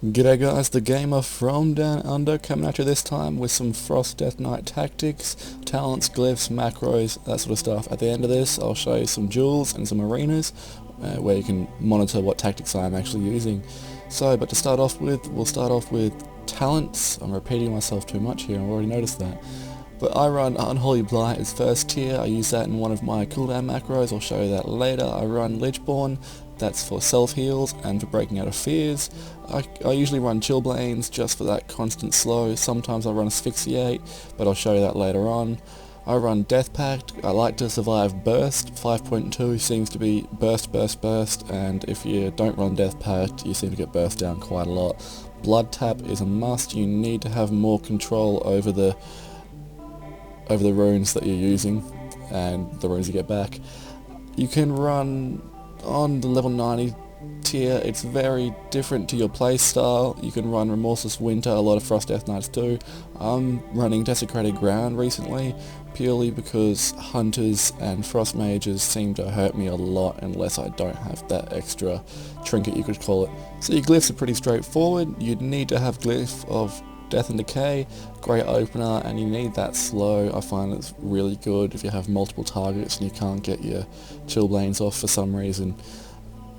G'day guys, the gamer from Down Under coming at you this time with some Frost Death Knight tactics, talents, glyphs, macros, that sort of stuff. At the end of this I'll show you some duels and some arenas where you can monitor what tactics I'm actually using. But to start off with, we'll start off with talents. I'm repeating myself too much here, I've already noticed that. But I run Unholy Blight as first tier. I use that in one of my cooldown macros, I'll show you that later. I run Lichborn, that's for self-heals and for breaking out of fears. I usually run Chillblains just for that constant slow. Sometimes I run Asphyxiate, but I'll show you that later on. I run Death Pact. I like to survive Burst. 5.2 seems to be burst, and if you don't run Death Pact, you seem to get burst down quite a lot. Blood Tap is a must. You need to have more control over the runes that you're using and the runes you get back. You can run on the level 90 tier. It's very different to your playstyle. You can run Remorseless Winter, a lot of Frost Death Knights do. I'm running Desecrated Ground recently purely because Hunters and Frost Mages seem to hurt me a lot unless I don't have that extra trinket, you could call it. So your glyphs are pretty straightforward. You'd need to have glyph of Death and Decay, great opener, and you need that slow. I find it's really good if you have multiple targets and you can't get your Chillblains off for some reason.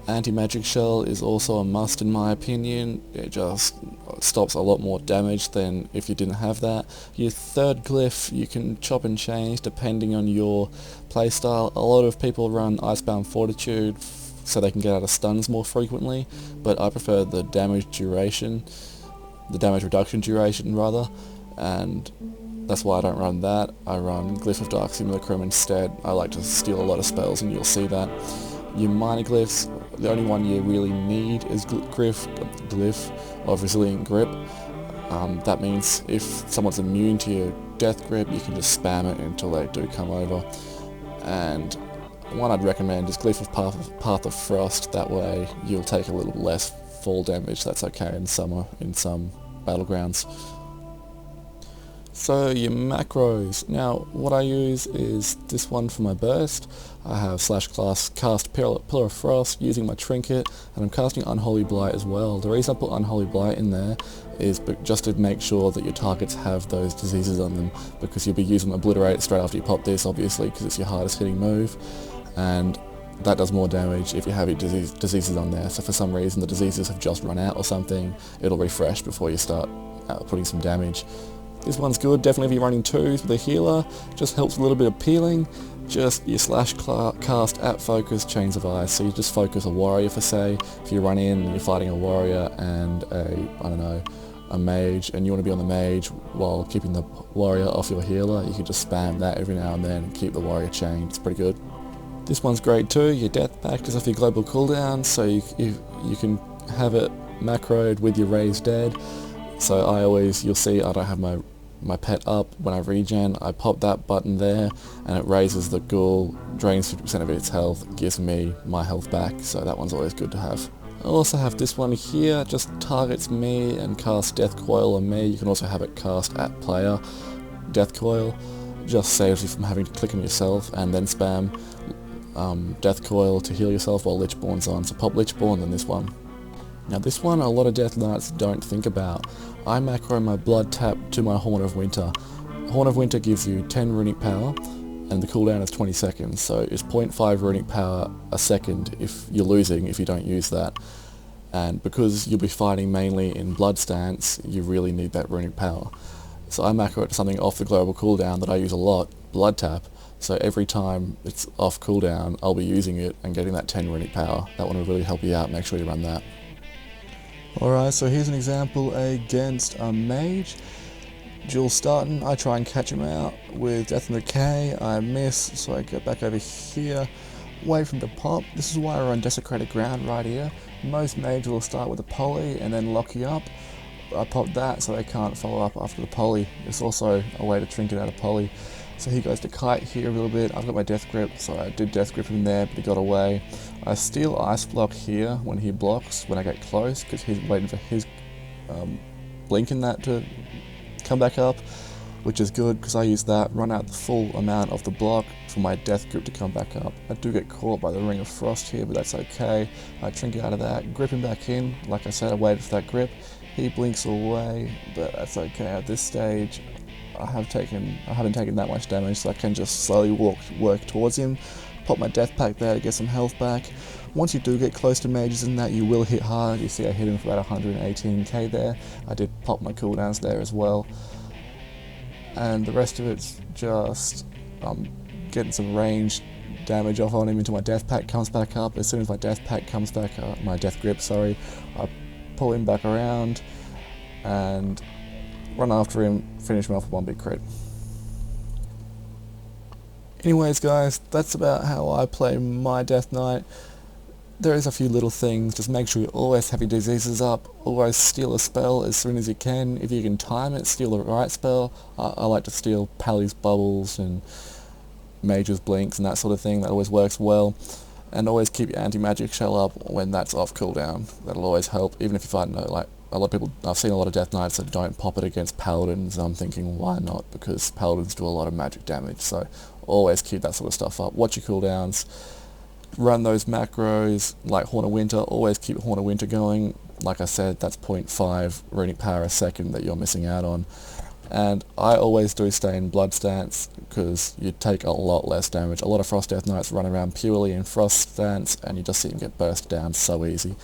Anti-Magic Shell is also a must in my opinion. It just stops a lot more damage than if you didn't have that. Your third glyph you can chop and change depending on your playstyle. A lot of people run Icebound Fortitude so they can get out of stuns more frequently, but I prefer the damage reduction duration rather, and that's why I don't run that. I run Glyph of Dark Simulacrum instead. I like to steal a lot of spells and you'll see that. Your minor glyphs, the only one you really need is Glyph of Resilient Grip. That means if someone's immune to your Death Grip, you can just spam it until they do come over. And one I'd recommend is Glyph of Path of Frost. That way you'll take a little less fall damage. That's okay in some battlegrounds. So your macros. Now what I use is this one for my burst. I have cast Pillar of Frost using my trinket, and I'm casting Unholy Blight as well. The reason I put Unholy Blight in there is just to make sure that your targets have those diseases on them, because you'll be using Obliterate straight after you pop this, obviously, because it's your hardest hitting move, and that does more damage if you have your diseases on there. So for some reason the diseases have just run out or something, it'll refresh before you start putting some damage. This one's good, definitely if you're running twos with a healer, just helps a little bit of peeling. Just your cast at focus Chains of Ice, so you just focus a warrior for say, if you run in and you're fighting a warrior and a mage, and you want to be on the mage while keeping the warrior off your healer, you can just spam that every now and then and keep the warrior chained. It's pretty good. This one's great too. Your Death Pact is off your global cooldown, so you can have it macroed with your Raised Dead. So you'll see I don't have my pet up. When I regen, I pop that button there and it raises the ghoul, drains 50% of its health, gives me my health back, so that one's always good to have. I also have this one here, just targets me and casts Death Coil on me. You can also have it cast at player. Death Coil just saves you from having to click on yourself and then spam Death Coil to heal yourself while Lichborn's on. So pop Lichborn, then this one. Now this one a lot of Death Knights don't think about. I macro my Blood Tap to my Horn of Winter. Horn of Winter gives you 10 runic power and the cooldown is 20 seconds, so it's 0.5 runic power a second if you're losing if you don't use that. And because you'll be fighting mainly in blood stance, you really need that runic power. So I macro it to something off the global cooldown that I use a lot, Blood Tap. So every time it's off cooldown, I'll be using it and getting that 10 runic power. That one will really help you out, make sure you run that. Alright, so here's an example against a mage. Duel starting, I try and catch him out with Death and Decay. I miss, so I get back over here, wait for him to pop. This is why I run Desecrated Ground right here. Most mages will start with a poly and then lock you up. I pop that so they can't follow up after the poly. It's also a way to trinket out a poly. So he goes to kite here a little bit. I've got my Death Grip, so I did Death Grip him there, but he got away. I steal Ice Block here when he blocks, when I get close, because he's waiting for his blinking that to come back up. which is good because I use that, run out the full amount of the block for my death grip to come back up. I do get caught by the Ring of Frost here, but that's okay. I trinket out of that, grip him back in. Like I said, I waited for that grip. He blinks away, but that's okay. At this stage, I haven't taken that much damage, so I can just slowly work towards him. Pop my death pack there to get some health back. Once you do get close to mages in that, you will hit hard. You see I hit him for about 118k there. I did pop my cooldowns there as well. And the rest of it's just getting some range damage off on him until my death pack comes back up. As soon as my death pack comes back up, my death grip, sorry, I pull him back around and run after him, finish him off with one big crit. Anyways guys, that's about how I play my Death Knight. There is a few little things, just make sure you always have your diseases up, always steal a spell as soon as you can. If you can time it, steal the right spell. I like to steal Pally's Bubbles and Mage's Blinks and that sort of thing, that always works well. And always keep your anti-magic shell up when that's off cooldown. That'll always help, even if you find like a lot of people, I've seen a lot of Death Knights that don't pop it against Paladins, and I'm thinking why not, because Paladins do a lot of magic damage, so always keep that sort of stuff up. Watch your cooldowns, run those macros like Horn of Winter, always keep Horn of Winter going. Like I said, that's 0.5 runic power a second that you're missing out on. And I always do stay in Blood stance because you take a lot less damage. A lot of Frost Death Knights run around purely in Frost stance and you just see them get burst down so easy.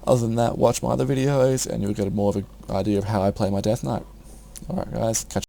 Other than that, watch my other videos and you'll get more of an idea of how I play my Death Knight. Alright guys, catch you.